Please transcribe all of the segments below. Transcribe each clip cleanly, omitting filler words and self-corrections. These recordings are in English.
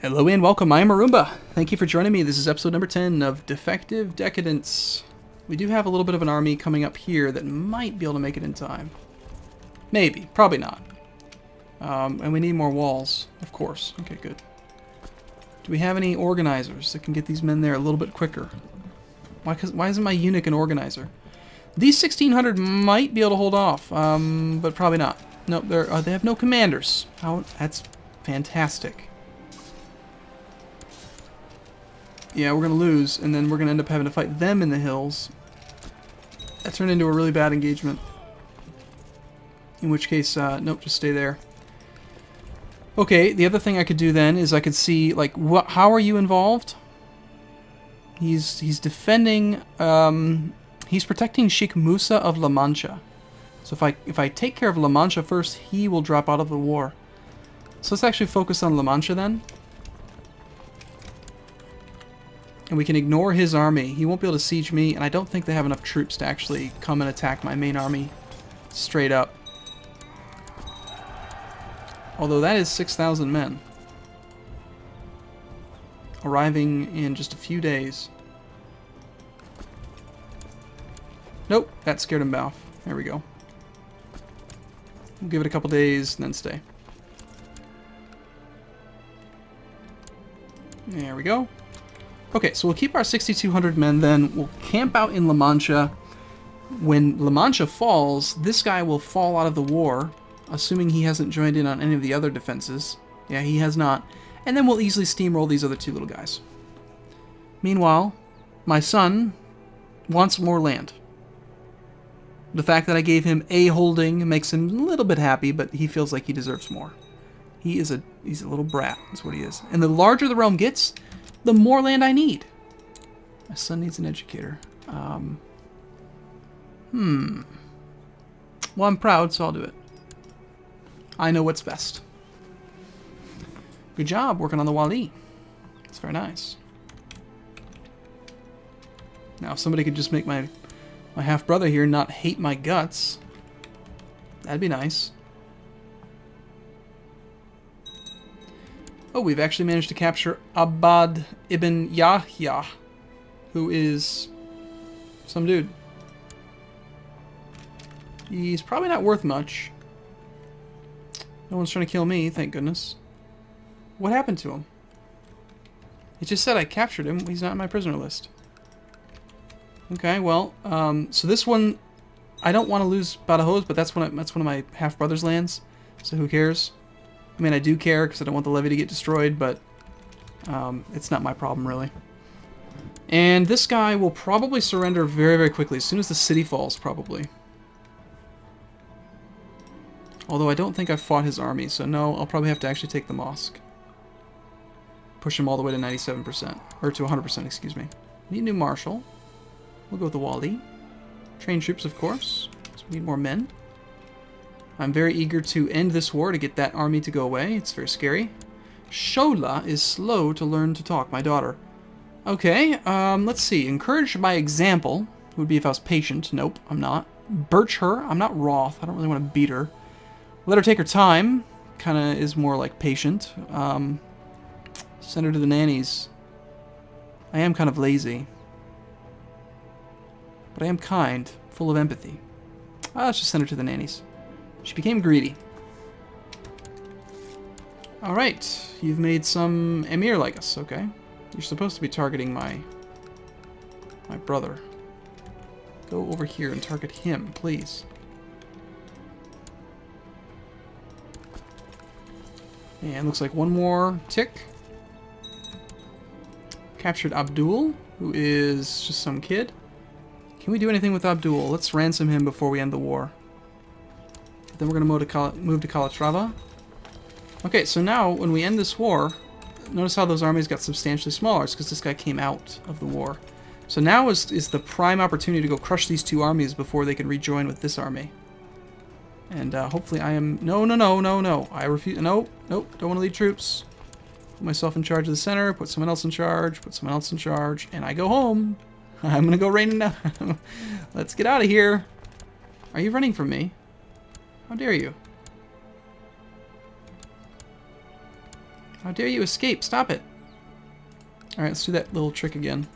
Hello and welcome, I am Arumba. Thank you for joining me. This is episode number 10 of Defective Decadence. We do have a little bit of an army coming up here that might be able to make it in time. Maybe, probably not. And we need more walls, of course. Okay, good. Do we have any organizers that can get these men there a little bit quicker? Why isn't my eunuch an organizer? These 1600 might be able to hold off, but probably not. Nope, they have no commanders. That's fantastic. Yeah, we're going to lose, and then we're going to end up having to fight them in the hills. That turned into a really bad engagement. In which case, nope, just stay there. Okay, the other thing I could do then is I could see, like, how are you involved? He's defending, he's protecting Sheikh Musa of La Mancha. So if I take care of La Mancha first, he will drop out of the war. So let's actually focus on La Mancha then. And we can ignore his army. He won't be able to siege me, and I don't think they have enough troops to actually come and attack my main army straight up. Although that is 6,000 men. Arriving in just a few days. Nope, that scared him off. There we go. We'll give it a couple days and then stay. There we go. Okay, so we'll keep our 6,200 men then. We'll camp out in La Mancha. When La Mancha falls, this guy will fall out of the war, assuming he hasn't joined in on any of the other defenses. Yeah, he has not. And then we'll easily steamroll these other two little guys. Meanwhile, my son wants more land. The fact that I gave him a holding makes him a little bit happy, but he feels like he deserves more. He's a little brat, that's what he is. And the larger the realm gets, the more land I need. My son needs an educator. Well, I'm proud, so I'll do it. I know what's best. Good job working on the Wali. It's very nice. Now, if somebody could just make my half-brother here not hate my guts, that'd be nice. Oh, we've actually managed to capture Abad ibn Yahya, who is some dude. He's probably not worth much. No one's trying to kill me, thank goodness. What happened to him? It just said I captured him. He's not on my prisoner list. Okay, well, so this one, I don't want to lose Badajoz, but that's one of my half-brother's lands, so who cares? I mean, I do care because I don't want the levy to get destroyed, but it's not my problem, really. And this guy will probably surrender very, very quickly, as soon as the city falls, probably. Although I don't think I've fought his army, so no, I'll probably have to actually take the mosque. Push him all the way to 97%, or to 100%, excuse me. Need a new marshal. We'll go with the Wali. Train troops, of course, so we need more men. I'm very eager to end this war to get that army to go away. It's very scary. Shola is slow to learn to talk, my daughter. Okay, let's see. Encouraged by example would be if I was patient. Nope, I'm not. Birch her. I'm not wroth. I don't really want to beat her. Let her take her time. Kind of is more like patient. Send her to the nannies. I am kind of lazy. But I am kind, full of empathy. Let's just send her to the nannies. She became greedy. Alright, you've made some emir like us, okay. You're supposed to be targeting my brother. Go over here and target him, please. And looks like one more tick. Captured Abdul, who is just some kid. Can we do anything with Abdul? Let's ransom him before we end the war. Then we're going to move to Calatrava. Okay, so now when we end this war, notice how those armies got substantially smaller. It's because this guy came out of the war. So now is the prime opportunity to go crush these two armies before they can rejoin with this army. And hopefully I am... No. I refuse... Nope. Don't want to lead troops. Put myself in charge of the center, put someone else in charge, and I go home. I'm going to go raining down. Let's get out of here. Are you running from me? How dare you? How dare you escape? Stop it. Alright, let's do that little trick again.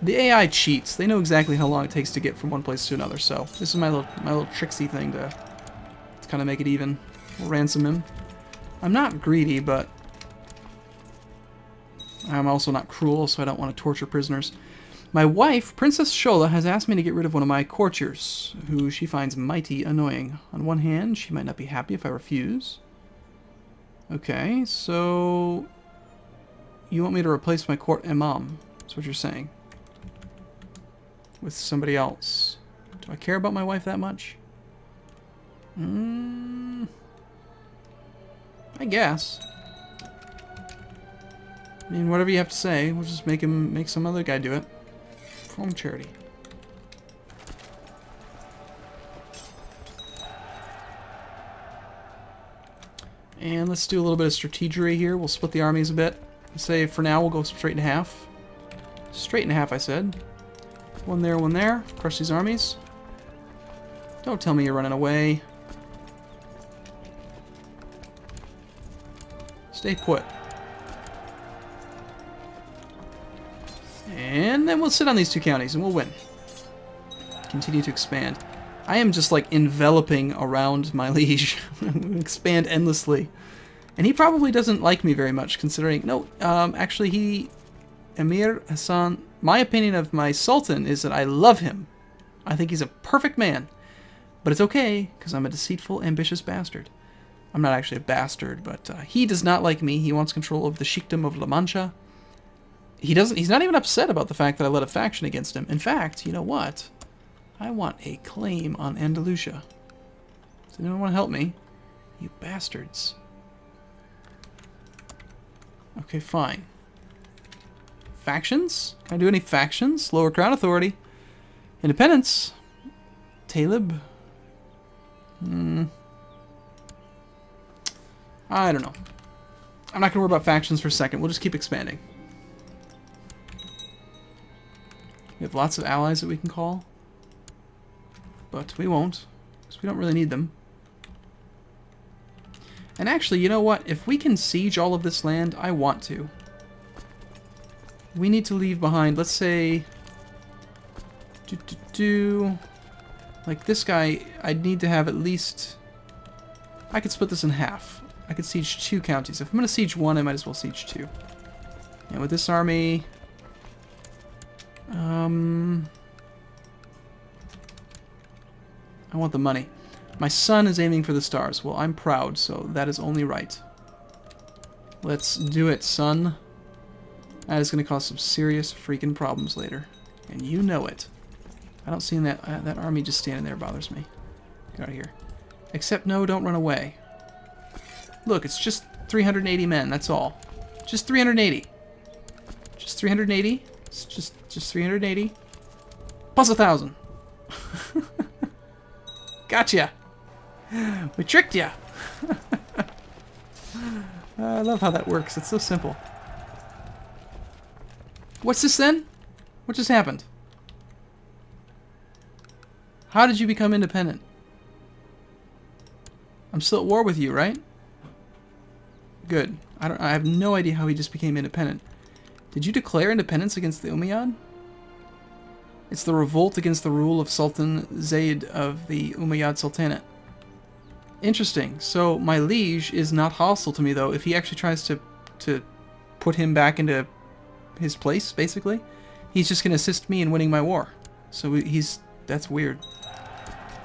The AI cheats. They know exactly how long it takes to get from one place to another, so this is my little tricksy thing to kind of make it even. We'll ransom him. I'm not greedy, but I'm also not cruel, so I don't want to torture prisoners. My wife, Princess Shola, has asked me to get rid of one of my courtiers, who she finds mighty annoying. On one hand, she might not be happy if I refuse. Okay, so you want me to replace my court imam? That's what you're saying. With somebody else. Do I care about my wife that much? I guess. I mean, whatever you have to say. We'll just make some other guy do it. From charity. And let's do a little bit of strategery here. We'll split the armies a bit. Say for now we'll go straight in half. Straight in half, I said. One there. Crush these armies. Don't tell me you're running away. Stay put. And then we'll sit on these two counties and we'll win. Continue to expand. I am just like enveloping around my liege. Expand endlessly. And he probably doesn't like me very much considering... No, actually Emir Hassan... My opinion of my Sultan is that I love him. I think he's a perfect man. But it's okay, because I'm a deceitful, ambitious bastard. I'm not actually a bastard, but he does not like me. He wants control of the Sheikhdom of La Mancha. He's not even upset about the fact that I led a faction against him. In fact, you know what? I want a claim on Andalusia. Does anyone want to help me? You bastards. Okay, fine. Factions? Can I do any factions? Lower Crown Authority. Independence. Talib. I don't know. I'm not going to worry about factions for a second. We'll just keep expanding. We have lots of allies that we can call. But we won't. Because we don't really need them. And actually, you know what? If we can siege all of this land, I want to. We need to leave behind, let's say... Like this guy, I'd need to have at least... I could split this in half. I could siege 2 counties. If I'm going to siege 1, I might as well siege 2. And with this army... I want the money. My son is aiming for the stars. Well, I'm proud, so that is only right. Let's do it, son. That is going to cause some serious freaking problems later. And you know it. I don't see that that army just standing there bothers me. Get out of here. Except, no, don't run away. Look, it's just 380 men, that's all. Just 380. Just 380. It's just 380. Plus 1,000. Gotcha. We tricked ya. I love how that works. It's so simple. What's this then? What just happened? How did you become independent? I'm still at war with you, right? Good. I have no idea how he just became independent. Did you declare independence against the Umayyad? It's the revolt against the rule of Sultan Zayd of the Umayyad Sultanate. Interesting. So my liege is not hostile to me, though. If he actually tries to put him back into his place, basically, he's just going to assist me in winning my war. So that's weird.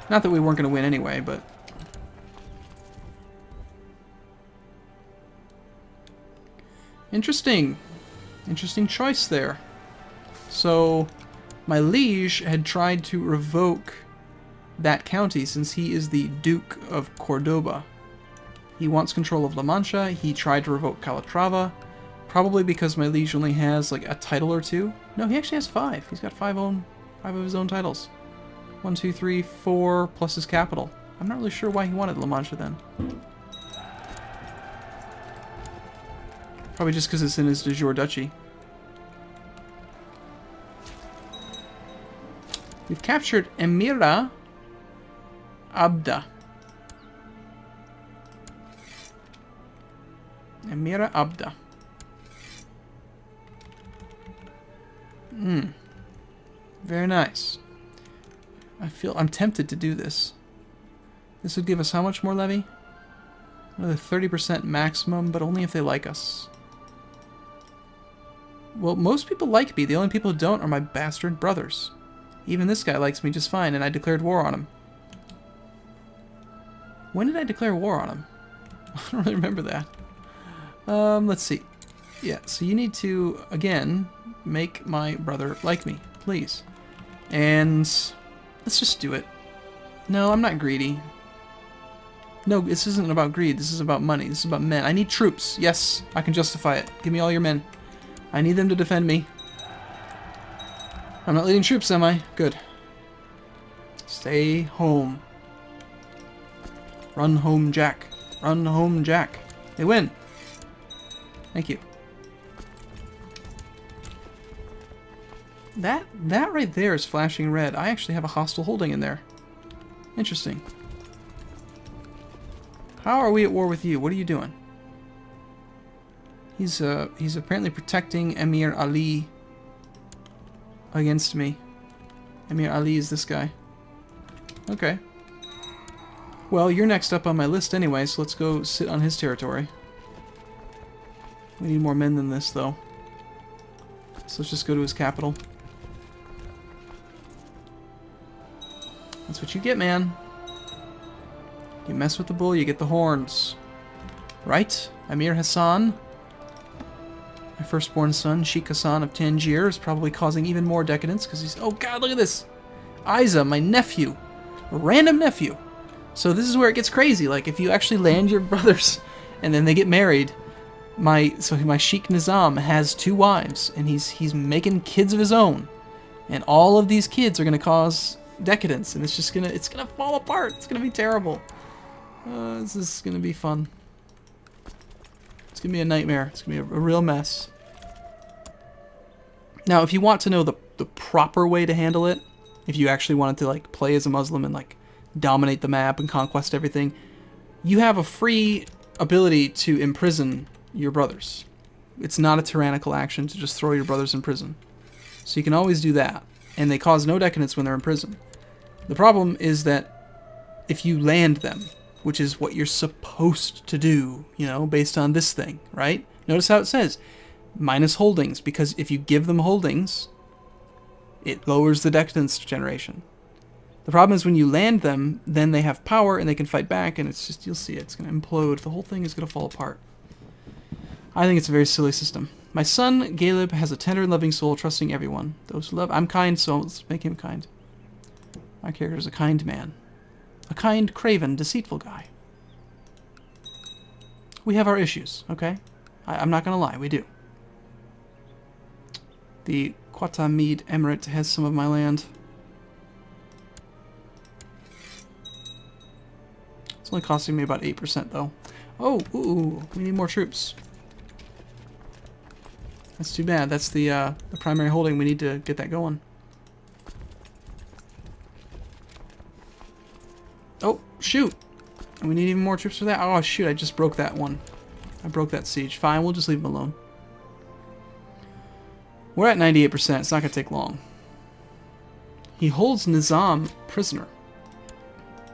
Not that we weren't going to win anyway, but... Interesting. Interesting choice there. So, my liege had tried to revoke that county since he is the Duke of Cordoba. He wants control of La Mancha. He tried to revoke Calatrava, probably because my liege only has like a title or 2. No, he actually has 5. He's got 5 of his own titles. 1, 2, 3, 4 plus his capital. I'm not really sure why he wanted La Mancha then. Probably just because it's in his de jure duchy. We've captured Emirate. Abda. Emirate Abda. Very nice. I'm tempted to do this. This would give us how much more levy? Another 30% maximum, but only if they like us. Well, most people like me. The only people who don't are my bastard brothers. Even this guy likes me just fine, and I declared war on him. When did I declare war on him? I don't really remember that. Let's see. Yeah, so you need to, again, make my brother like me, please. And let's just do it. No, I'm not greedy. No, this isn't about greed. This is about money. This is about men. I need troops. Yes, I can justify it. Give me all your men. I need them to defend me. I'm not leading troops, am I? Good. Stay home. Run home, Jack. Run home, Jack. They win. Thank you. That right there is flashing red. I actually have a hostile holding in there. Interesting. How are we at war with you? What are you doing? He's apparently protecting Emir Ali against me. Emir Ali is this guy. Okay. Well, you're next up on my list anyway, so let's go sit on his territory. We need more men than this, though. So let's just go to his capital. That's what you get, man. You mess with the bull, you get the horns. Right? Amir Hassan, my firstborn son, Sheikh Hassan of Tangier, is probably causing even more decadence because he's... Oh god, look at this! Isa, my nephew. A random nephew. So this is where it gets crazy. Like, if you actually land your brothers and then they get married, my Sheikh Nizam has 2 wives, and he's making kids of his own. And all of these kids are going to cause decadence, and it's gonna fall apart. It's gonna be terrible. This is gonna be fun. It's gonna be a nightmare. It's gonna be a real mess. Now, if you want to know the proper way to handle it, if you actually wanted to like play as a Muslim and like dominate the map and conquest everything, you have a free ability to imprison your brothers. It's not a tyrannical action to just throw your brothers in prison. So you can always do that, and they cause no decadence when they're in prison. The problem is that if you land them, which is what you're supposed to do, you know, based on this thing, right? Notice how it says minus holdings, because if you give them holdings, it lowers the decadence generation. The problem is when you land them, then they have power and they can fight back, and it's just, you'll see it, it's going to implode. The whole thing is going to fall apart. I think it's a very silly system. My son, Galeb, has a tender and loving soul, trusting everyone. Those who love... I'm kind, so let's make him kind. My character is a kind man. A kind, craven, deceitful guy. We have our issues, okay? I'm not going to lie, we do. The Qatamid Emirate has some of my land. It's only costing me about 8% though. Oh, ooh, we need more troops. That's too bad. That's the primary holding. We need to get that going. Oh, shoot! And we need even more troops for that. Oh, shoot, I just broke that one. I broke that siege. Fine, we'll just leave him alone. We're at 98%. It's not going to take long. He holds Nizam prisoner.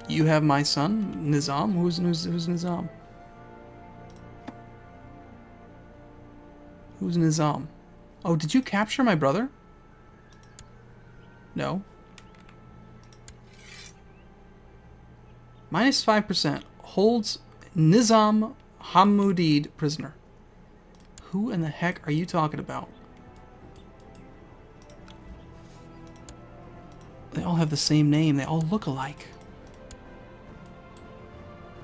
You have my son, Nizam? Who's Nizam? Who's Nizam? Oh, did you capture my brother? No. Minus 5%. Holds Nizam Hamoudid prisoner. Who in the heck are you talking about? They all have the same name. They all look alike.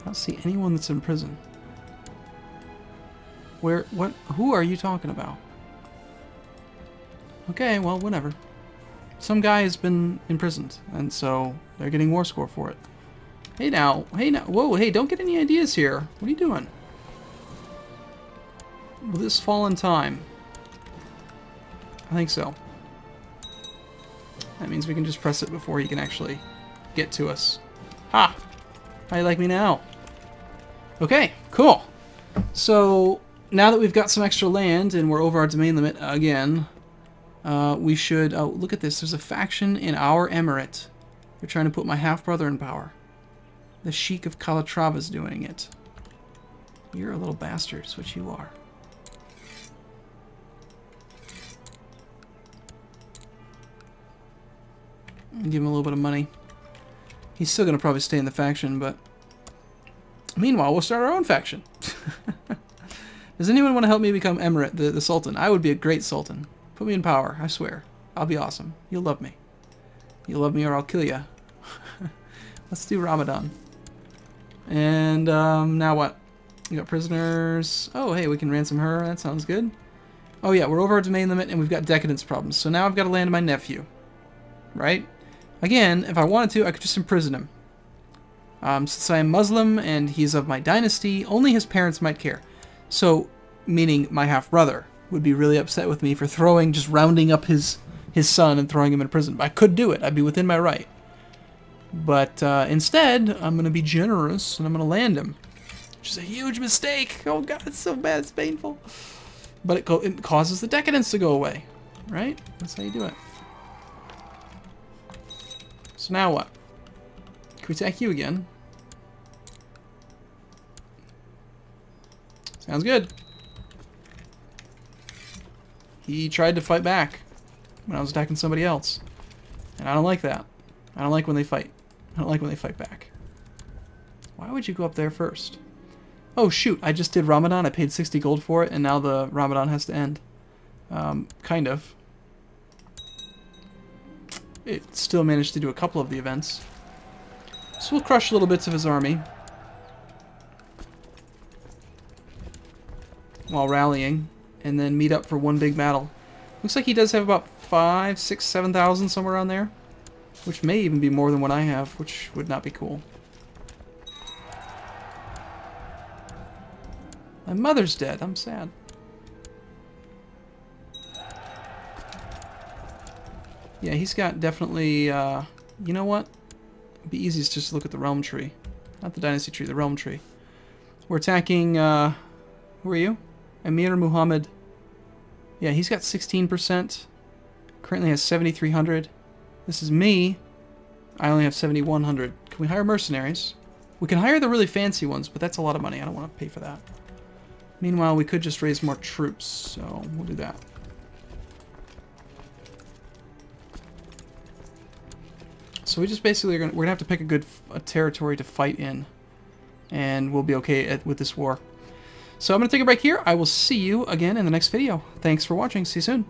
I don't see anyone that's in prison. Where, what, who are you talking about? Okay, well, whatever. Some guy has been imprisoned, and so they're getting war score for it. Hey now, whoa, hey, don't get any ideas here. What are you doing? Will this fall in time? I think so. That means we can just press it before he can actually get to us. Ha! How you like me now? Okay, cool. So now that we've got some extra land and we're over our domain limit again, we should... Oh, look at this. There's a faction in our emirate. They're trying to put my half-brother in power. The Sheikh of Calatrava's doing it. You're a little bastard, is what you are. Give him a little bit of money. He's still going to probably stay in the faction, but... Meanwhile, we'll start our own faction. Does anyone want to help me become Emirate, the Sultan? I would be a great Sultan. Put me in power, I swear. I'll be awesome. You'll love me. You'll love me or I'll kill ya. Let's do Ramadan. And now what? We got prisoners. Oh, hey, we can ransom her. That sounds good. Oh, yeah, we're over our domain limit, and we've got decadence problems. So now I've got to land my nephew. Right? Again, if I wanted to, I could just imprison him. Since I am Muslim and he's of my dynasty, only his parents might care. So, meaning my half-brother would be really upset with me for just rounding up his son and throwing him in prison. I could do it. I'd be within my right. But instead, I'm going to be generous and I'm going to land him. Which is a huge mistake. Oh god, it's so bad. It's painful. But it causes the decadence to go away. Right? That's how you do it. So now what? Can we attack you again? Sounds good. He tried to fight back when I was attacking somebody else. And I don't like that. I don't like when they fight. I don't like when they fight back. Why would you go up there first? Oh shoot, I just did Ramadan. I paid 60 gold for it, and now the Ramadan has to end. Kind of. It still managed to do a couple of the events. So we'll crush little bits of his army while rallying, and then meet up for one big battle. Looks like he does have about 5, 6, 7,000 somewhere around there, which may even be more than what I have, which would not be cool. My mother's dead. I'm sad. Yeah, he's got definitely, you know what? It'd be easiest just to look at the realm tree. Not the dynasty tree, the realm tree. We're attacking, who are you? Emir Muhammad. Yeah, he's got 16%. Currently has 7,300. This is me. I only have 7,100. Can we hire mercenaries? We can hire the really fancy ones, but that's a lot of money. I don't want to pay for that. Meanwhile, we could just raise more troops, so we'll do that. So we just basically we're gonna have to pick a territory to fight in, and we'll be okay with this war. So I'm gonna take a break here. I will see you again in the next video. Thanks for watching. See you soon.